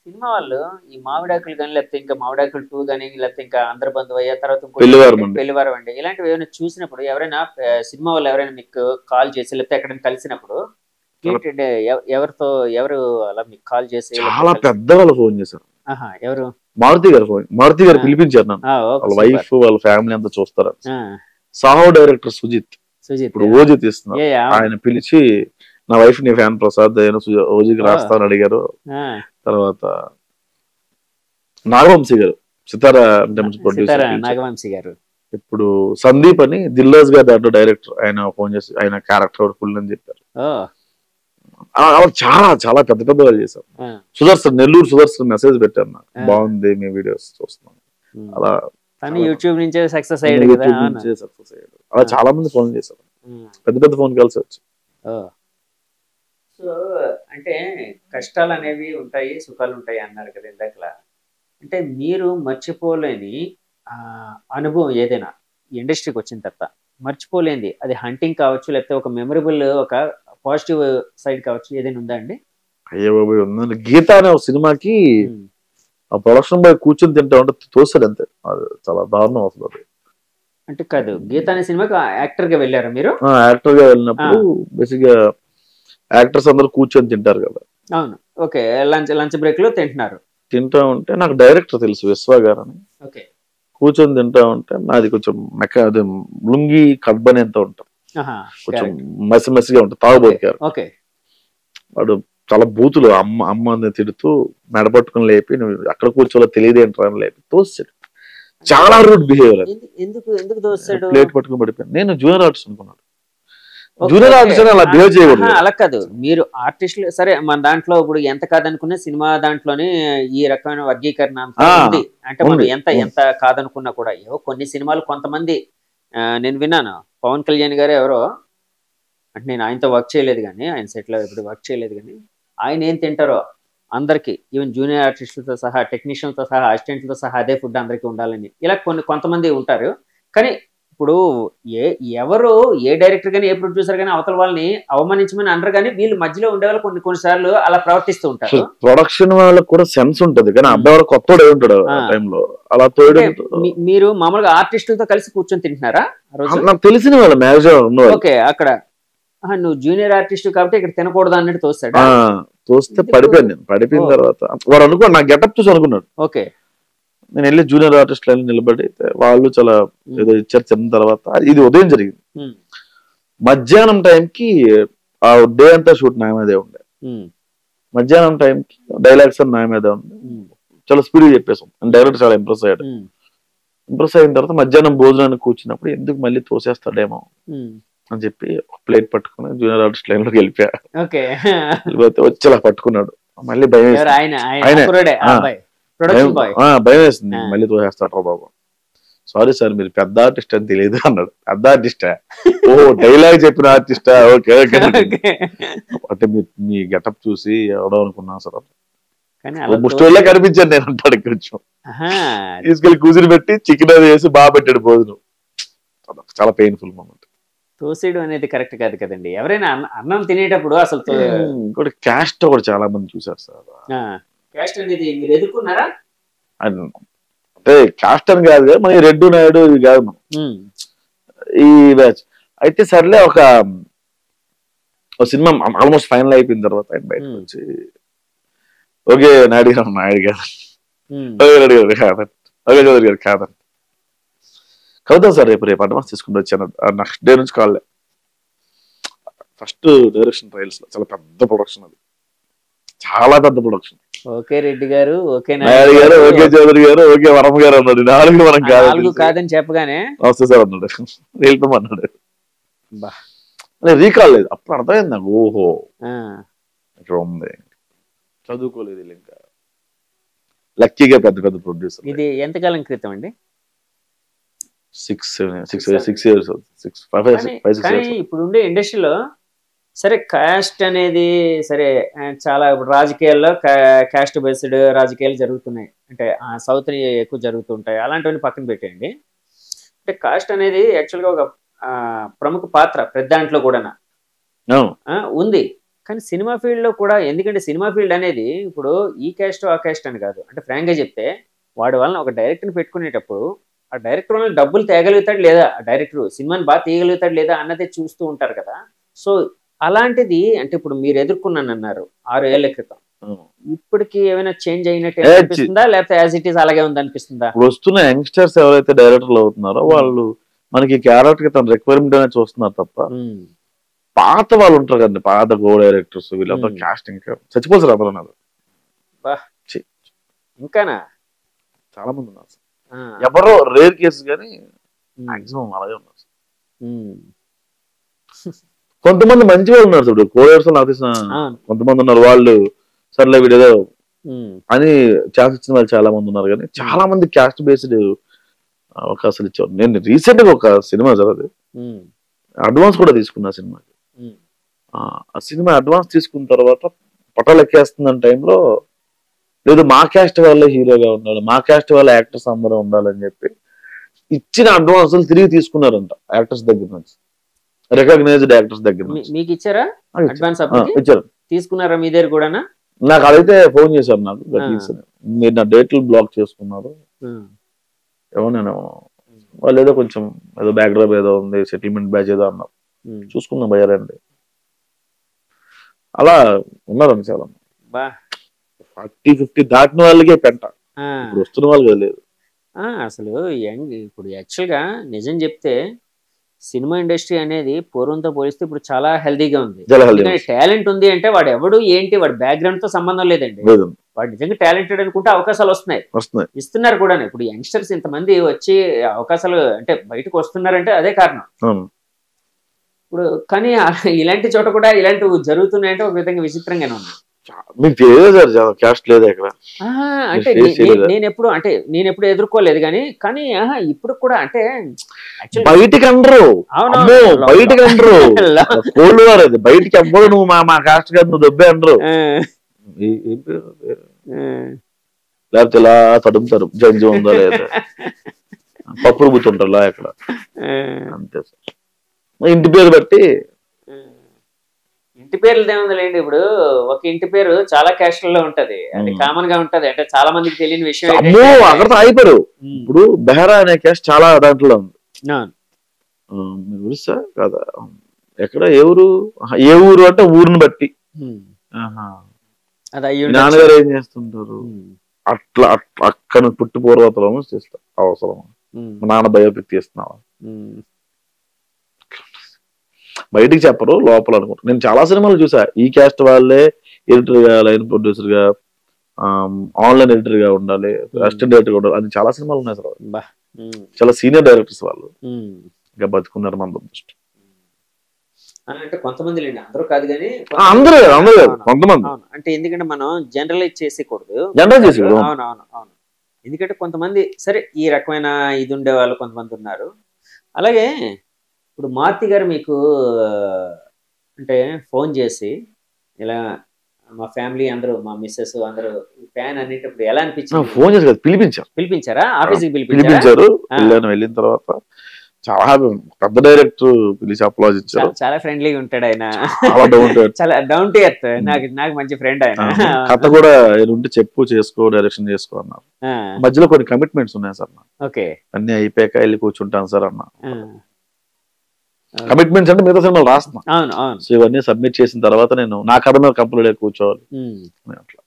Cinema వాళ్ళు ఈ మామిడాకులు కానీ లేకపోతే ఇంకా మామిడాకులు 2 కానీ లేకపోతే ఇంకా అందరి బంధువు అయ్యా తర్వాత పెళ్లివారం అండి ఇలాంటివి ఏమైనా చూసినప్పుడు ఎవరైనా సినిమా వాళ్ళు ఎవరైనా మీకు కాల్ చేసి లేకపోతే ఎక్కడైనా కలిసినప్పుడు ఏంటంటే ఎవరితో ఎవరు అలా మీకు కాల్ చేసి చాలా పెద్ద వాళ్ళు ఫోన్ చేశారు. ఎవరు? మారుతి గారు పిలిపించారు నన్ను. వాళ్ళ వైఫ్ వాళ్ళ ఫ్యామిలీ అంతా చూస్తారు. సాహో డైరెక్టర్ సుజిత్ ఇప్పుడు ఓజీ తీస్తున్నారు. ఆయన పిలిచి నా వైఫ్ నీ ఫ్యాన్ ప్రసాద్ ఓజీకి రాస్తాను అడిగారు. తర్వాత నాగవంశీ గారు సితారా ప్రొడ్యూసర్ నాగవంశీ గారు. ఇప్పుడు సందీప్ అని దిల్లాజ్ గారు దాంట్లో డైరెక్టర్ ఆయన ఫోన్ చేసి ఆయన క్యారెక్టర్ ఫుల్ అని చెప్పారు. చాలా చాలా పెద్ద పెద్ద వాళ్ళు చేశారు. సుదర్శన్ నెల్లూరు సుదర్శన్ మెసేజ్ పెట్టారు నాకు, బాగుంది మీ వీడియోస్ చూస్తున్నాను. అలా యూట్యూబ్ నుంచే సక్సెస్ అయ్యాడు. అలా చాలా మంది ఫోన్ చేశారు, పెద్ద పెద్ద ఫోన్ కాల్స్ వచ్చి. సో అంటే కష్టాలు అనేవి ఉంటాయి, సుఖాలు ఉంటాయి అన్నారు కదా ఇందాకలా. అంటే మీరు మర్చిపోలేని అనుభవం ఏదైనా ఇండస్ట్రీకి వచ్చిన తర్వాత మర్చిపోలేంది, అది హంటింగ్ కావచ్చు లేకపోతే ఒక మెమరబుల్ ఒక పాజిటివ్ సైడ్ కావచ్చు, ఏదైనా ఉందా అండి? అయ్యో బాబు ఉందండి. గీత అనే ఒక సినిమాకి ఆ ప్రొడక్షన్ బాయ్ కూర్చొని తింటా ఉంటే తోసాడు అంతే. చాలా దారుణం వస్తుంది. అంటే కాదు, గీత అనే సినిమాకి యాక్టర్ గా వెళ్ళారా మీరు? యాక్టర్ గా వెళ్ళినప్పుడు బేసిక్ గా యాక్టర్స్ అందరూ కూర్చొని తింటారు కదా. అవును, ఓకే. లంచ్ బ్రేక్ లో తింటా ఉంటే నాకు డైరెక్టర్ తెలుసు విశ్వ గారు అని. కూర్చొని తింటా ఉంటే నాది కొంచెం అదే లుంగి కబ్బని ఎంత ఉంటాం, కొంచెం మసి మసిగా ఉంటుంది, తాగుబోతారు. వాడు చాలా బూతులు అమ్మ తిడుతూ మెడపట్టుకుని లేపి నువ్వు అక్కడ కూర్చోలో తెలియదేంట్రా అని లేపి తోస్తాడు. చాలా రూట్ బిహేవియర్. ప్లేట్ పట్టుకుని పడిపోయాను. నేను జూనియర్ ఆర్టిస్ట్ అనుకున్నాను. జూనియర్ ఆర్టిస్ట్ అలా బిహేవ్ చేయకూడదు. అలా కాదు, మీరు ఆర్టిస్టులు సరే మన దాంట్లో ఇప్పుడు ఎంత కాదనుకున్నా సినిమా దాంట్లోనే ఈ రకమైన వర్గీకరణ ఉంది. అంటే మనం ఎంత కాదనుకున్నా కూడా ఏవో కొన్ని సినిమాలు కొంతమంది, నేను విన్నాను పవన్ కళ్యాణ్ గారు ఎవరో, అంటే నేను ఆయనతో వర్క్ చేయలేదు కానీ ఆయన సెట్ లో ఎప్పుడు వర్క్ చేయలేదు కానీ ఆయన ఏం తింటారో అందరికి, ఈవెన్ జూనియర్ ఆర్టిస్టులతో సహా టెక్నీషియన్లతో సహా అసిస్టెంట్లతో సహా అదే ఫుడ్ అందరికీ ఉండాలని ఇలా కొంతమంది ఉంటారు. కానీ ఇప్పుడు ఎవరు ఏ డైరెక్టర్ కానీ ఏ ప్రొడ్యూసర్ కానీ అవతల వాళ్ళని అవమానించమని అనరు, కానీ వీళ్ళు మధ్యలో ఉండేవాళ్ళు కొన్నిసార్లు అలా ప్రవర్తిస్తూ ఉంటారు. ప్రొడక్షన్ వాళ్ళకి కూడా సెన్స్ ఉంటుంది కానీ అబ్బాయి కొత్త ఉంటాడు ఆ టైంలో. అలా మీరు మామూలుగా ఆర్టిస్టులతో కలిసి కూర్చొని తింటున్నారా? నాకు తెలిసిన వాళ్ళు మ్యానేజర్. ఓకే, అక్కడ నువ్వు జూనియర్ ఆర్టిస్ట్ కాబట్టి ఇక్కడ తినకూడదు అన్నట్టు తోస్తాడు. తోస్తే పడిపోయాను. నేను పడిపోయిన తర్వాత వాడు అనుకో నా గెటప్ చూసి అనుకున్నాడు. ఓకే, నేను వెళ్ళి జూనియర్ ఆర్టిస్ట్ లైన్ నిలబడి వాళ్ళు చాలా ఏదో ఇచ్చారు. తిన్న తర్వాత ఇది ఉదయం జరిగింది. మధ్యాహ్నం టైంకి ఆ డే అంతా షూట్ నా మీదే ఉండే. మధ్యాహ్నం టైంకి డైలాగ్స్ నా మీదే ఉండే. చాలా స్పీడ్ చెప్పేసాం. డైరెక్టర్ చాలా ఇంప్రెస్ అయ్యాడు. ఇంప్రెస్ అయిన తర్వాత మధ్యాహ్నం భోజనానికి కూర్చున్నప్పుడు ఎందుకు మళ్ళీ తోసేస్తాడేమో అని చెప్పి ప్లేట్ పట్టుకుని జూనియర్ ఆర్టిస్ట్ లైన్ లోకి వెళ్ళిపోయా. వచ్చేలా పట్టుకున్నాడు. మళ్ళీ భయం భయం వేసింది. మళ్ళీ తోసేస్తాడు బాబు. సారీ సార్ మీరు పెద్ద ఆర్టిస్ట్ అని తెలియదు అన్నాడు. పెద్ద ఆర్టిస్టా? ఓ డైలాగ్ చెప్పిన ఆర్టిస్టా? ఓకే అంటే మీ గెటప్ చూసి ఎవడో అనుకున్నా సార్. ముష్టోళ్ళే కనిపించాను నేను అంటాడు. కొంచెం తీసుకెళ్లి కూతురు పెట్టి చికెన్ అది వేసి బాగా పెట్టాడు భోజనం. చాలా పెయిన్ఫుల్ మూమెంట్. తోసేయడం అనేది కరెక్ట్ కాదు కదండి. ఎవరైనా అన్నం తినేటప్పుడు అసలు ఇంకోటి క్యాస్ట్ కూడా చాలా మంది చూసారు సార్. క్యాస్ట్ అనేది మీరు ఎదుర్కొన్నారా? అంటే క్యాస్ట్ అని కాదు, మన రెడ్డు నాయుడు ఇది కాదు మనం ఈ బ్యాచ్. అయితే సర్లే ఒక సినిమా ఆల్మోస్ట్ ఫైనల్ అయిపోయిన తర్వాత ఆయన బయటకు వచ్చి ఓకే నాయుడు గారు చౌదరి గారు కాదండి కలుద్దాం సార్ రేపు అడ్వాన్స్ తీసుకుంటూ వచ్చాను. నెక్స్ట్ డే నుంచి కాల్. ఫస్ట్ డైరెక్షన్ ట్రయల్స్ లో చాలా పెద్ద ప్రొడక్షన్, అది చాలా పెద్ద ప్రొడక్షన్. ఓకే రెడ్డి గారు, ఓకే నాయుడు గారు, ఓకే చౌదరి గారు, ఓకే వరమ గారు అన్నాడు. నాలుగు మనం కాదని చెప్పగానే వస్తే సార్ అన్నాడు. వెళ్ళిపోమన్నాడు. రీకాల్ లేదు. అప్పుడు అర్థమైంది నాకు, ఓహో ఇక్కడ ఉంది. చదువుకోలేదు ఇంకా. లక్కీగా పెద్ద పెద్ద ప్రొడ్యూసర్. ఇది ఎంతకాలం క్రితం అండి? 6 years. ఇప్పుడు ఉండే ఇండస్ట్రీలో సరే కాస్ట్ అనేది సరే చాలా ఇప్పుడు రాజకీయాల్లో కాస్ట్ బేస్డ్ రాజకీయాలు జరుగుతున్నాయి. అంటే సౌత్ ఎక్కువ జరుగుతుంటాయి. అలాంటివన్నీ పక్కన పెట్టేయండి. అంటే కాస్ట్ అనేది యాక్చువల్గా ఒక ప్రముఖ పాత్ర ప్రతి దాంట్లో కూడా ఉంది. కానీ సినిమా ఫీల్డ్ లో కూడా, ఎందుకంటే సినిమా ఫీల్డ్ అనేది ఇప్పుడు ఈ క్యాస్ట్ ఆ క్యాస్ట్ అని కాదు, అంటే ఫ్రాంక్ గా చెప్తే వాడి వలన ఒక డైరెక్టర్ ని పెట్టుకునేటప్పుడు ఆ డైరెక్టర్ వల్ల డబ్బులు తేగలుగుతాడు లేదా, ఆ డైరెక్టర్ సినిమాని బాగా తీయగలుగుతాడు లేదా అన్నదే చూస్తూ ఉంటారు కదా. సో అలాంటిది అంటే ఇప్పుడు మీరు ఎదుర్కొన్నాను అన్నారు 6 ఏళ్ల క్రితం, ఇప్పటికి ఏమైనా చేంజ్ అయినట్టు అనిపిస్తుందా, లేకపోతే యాజ్ ఇట్ ఈస్ అలాగే ఉంది అనిపిస్తుందా? ఇప్పుడు వస్తున్న యంగ్స్టర్స్ ఎవరైతే డైరెక్టర్లు అవుతున్నారో వాళ్ళు మనకి క్యారెక్టర్ కి తన రిక్వైర్మెంట్ అనేది చూస్తున్నారు తప్ప, పాత వాళ్ళు ఉంటారు కదండి, పాత గో డైరెక్టర్స్ వీళ్ళంతా కాస్టింగ్ చచ్చిపోతారు అందరూ ఉన్నారు. ఇంకానా చాలా మంది ఉన్నారు, ఎవరో రేర్ కేసు కానీ మాక్సిమం అలాగే ఉన్నారు. కొంతమంది మంచి వాళ్ళు ఉన్నారు చూడు, కోడర్స్ నాకు తెలిసిన కొంతమంది ఉన్నారు, వాళ్ళు సర్లే వీడేదో అని ఛాన్స్ ఇచ్చిన వాళ్ళు చాలా మంది ఉన్నారు. కానీ చాలా మంది క్యాస్ట్ బేస్డ్ అవకాశాలు ఇచ్చారు. నేను రీసెంట్ గా ఒక సినిమా చదివి అడ్వాన్స్ కూడా తీసుకున్నా సినిమాకి. ఆ సినిమా అడ్వాన్స్ తీసుకున్న తర్వాత పటాలు ఎక్కేస్తున్న టైంలో లేదు మా క్యాస్ట్ వాళ్ళే హీరోగా ఉండాలి, మా క్యాస్ట్ వాళ్ళ యాక్టర్స్ అందరూ ఉండాలని చెప్పి ఇచ్చిన అడ్వాన్సులు తిరిగి తీసుకున్నారంట యాక్టర్స్ దగ్గర నుంచి, రికగ్నైజ్డ్ యాక్టర్స్ దగ్గర నుంచి. మీకు ఇచ్చారా అడ్వాన్స్? ఇచ్చారు. తీసుకున్నారా మీ దగ్గర కూడా? నాకు అదైతే ఫోన్ చేశారు నాకు, మీరు నా డేట్లు బ్లాక్ చేసుకున్నారు ఏమో, నేను వాళ్ళు ఏదో కొంచెం ఏదో బ్యాక్ డ్రాప్ ఏదో ఉంది, సెటిల్మెంట్ బ్యాచ్ ఏదో అన్నారు, చూసుకుందాం భయ్యారండి. అలా ఉన్నారండి చాలా 40-50 దాటిన వాళ్ళకే పెంట, ఇప్పుడు వస్తున్న వాళ్ళు లేదు అసలు. ఇప్పుడు యాక్చువల్ గా నిజం చెప్తే సినిమా ఇండస్ట్రీ అనేది పూర్వంతో పోలిస్తే ఇప్పుడు చాలా హెల్దీగా ఉంది. టాలెంట్ ఉంది అంటే వాడు ఎవడు ఏంటి వాడి బ్యాక్గ్రౌండ్ తో సంబంధం లేదండి, వాడు నిజంగా టాలెంటెడ్ అనుకుంటే అవకాశాలు వస్తున్నాయి, ఇస్తున్నారు కూడా. ఇప్పుడు యంగ్స్టర్స్ ఇంతమంది వచ్చి అవకాశాలు అంటే బయటకు వస్తున్నారంటే అదే కారణం. ఇప్పుడు కానీ ఇలాంటి చోట కూడా ఇలాంటివి జరుగుతున్నాయంటే ఒక విధంగా విచిత్రంగానే ఉంది. మీకు తెలియదు సార్ క్యాస్ట్ లేదా ఇక్కడ? అంటే నేను ఎప్పుడు ఎదుర్కోలేదు కానీ కానీ ఇప్పుడు కూడా అంటే బయటికి అనరు, బయటికి అనరు, కోళ్ళు వారు అది బయటికి అవ్వదు, నువ్వు మా క్యాస్ట్ కాదు నువ్వు దొబ్బే అనరు. లేకపోతే ఇలా తడుముతారు, జంజు ఉందా లేదా పప్పులు గుర్తుంటారు ఎక్కడ, అంతే సార్. ఇంటి పేరు బట్టి ఇంటి పేర్లు ఏముందిలేండి, ఇప్పుడు ఒక ఇంటి పేరు చాలా క్యాస్ట్లలో ఉంటది, అది కామన్ గా ఉంటది, అంటే చాలా మందికి తెలియని విషయం. అక్కడ అయిపోయారు. ఇప్పుడు బెహరా అనే క్యాస్ట్ చాలా దాంట్లో ఉంది, మీరు తెలుసా కదా? ఎక్కడ ఏ ఊరు అంటే ఊరిని బట్టి. నాన్నగారు ఏం చేస్తుంటారు అట్లా, అక్కడ పుట్టి పూర్వతలను చేస్తారు. అవసరం నాన్న బయోపిక్ తీస్తున్నావా, బయటికి చెప్పరు, లోపల అనుకుంటారు. నేను చాలా సినిమాలు చూసా, ఈ క్యాస్ట్ వాళ్ళే ఎడిటర్ గా, లైన్ ప్రొడ్యూసర్ గా, ఆన్లైన్ ఎడిటర్ గా ఉండాలి, అసిస్టెంట్ డైరెక్టర్ గా ఉండాలి, అది చాలా సినిమాలు ఉన్నాయి సార్. చాలా సీనియర్ డైరెక్టర్స్ వాళ్ళు ఇంకా బతుకున్నారు మన దృష్టి. అంటే కొంతమంది లేండి, అందరూ కాదు కానీ అందరూ కొంతమంది. అంటే ఎందుకంటే మనం జనరలైజ్ చేసేకూడదు. అవును. ఎందుకంటే కొంతమంది సరే ఈ రకమైన ఇది ఉండే వాళ్ళు కొంతమంది ఉన్నారు. అలాగే ఇప్పుడు మారుతి గారు మీకు అంటే ఫోన్ చేసి ఇలా మా ఫ్యామిలీ అందరూ, మా మిస్సెస్ అందరూ ఫ్యాన్ అనేటప్పుడు ఎలా అనిపించింది? ఫోన్ చేసి పిలిపించారా? ఆఫీస్కి పిలిపించారు. వెళ్ళిన తర్వాత చాలా పెద్ద డైరెక్టర్ పిలిచి అప్లాజ్ ఇచ్చారు. చాలా ఫ్రెండ్లీగా ఉంటాడు ఆయన, చాలా డౌన్ టు ఎర్త్. నాకు మంచి ఫ్రెండ్ ఆయన. కథ కూడా ఉంటే చెప్పు, చేసుకో, డైరెక్షన్ చేసుకో అన్నారు. మధ్యలో కొన్ని కమిట్మెంట్స్ ఉన్నాయి సార్, ఓకే అన్ని అయిపోయాక వెళ్ళి కూర్చుంటాను సార్ అన్న. కమిట్మెంట్స్ అంటే మిగతా సినిమాలు రాస్తున్నా, సో ఇవన్నీ సబ్మిట్ చేసిన తర్వాత నేను నా కథ మీద కంప్లీట్ కూర్చోవాలి అట్లా.